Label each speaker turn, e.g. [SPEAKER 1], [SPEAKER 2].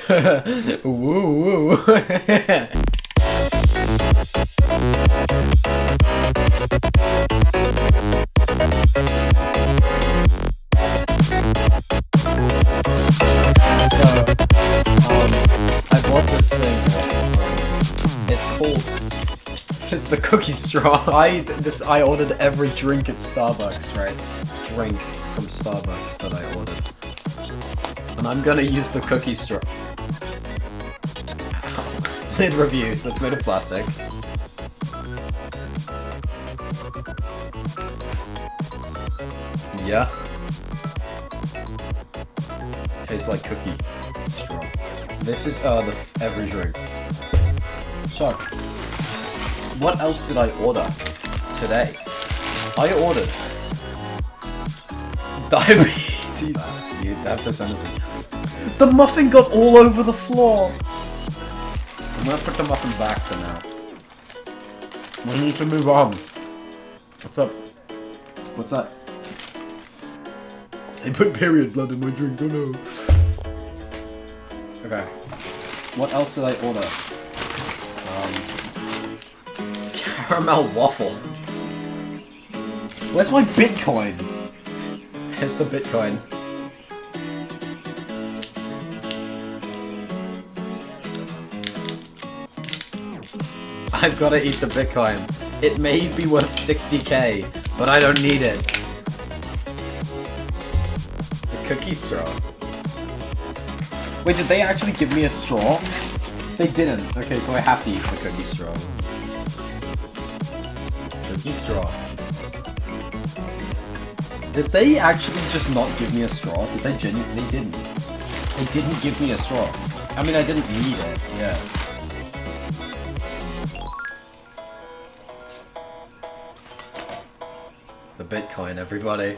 [SPEAKER 1] Woo woo. So, I bought this thing. It's called. It's the cookie straw. I ordered every drink at Starbucks, right? Drink from Starbucks that I ordered, and I'm gonna use the cookie straw. Lid review. So it's made of plastic. Yeah. Tastes like cookie straw. This is every drink. So, what else did I order today? I ordered diabetes. You have to send it to me. The muffin got all over the floor. I'm gonna put the muffin back for now. We need to move on. What's up? What's that? They put period blood in my drink, oh no. Okay. What else did I order? Caramel waffles. Where's my Bitcoin? There's the Bitcoin. I've gotta eat the Bitcoin. It may be worth 60k, but I don't need it. Cookie straw. Wait, did they actually give me a straw? They didn't. Okay, so I have to use the cookie straw. Cookie straw. Did they actually just not give me a straw? Did they genuinely? They didn't. They didn't give me a straw. I mean, I didn't need it. Yeah. The Bitcoin, everybody.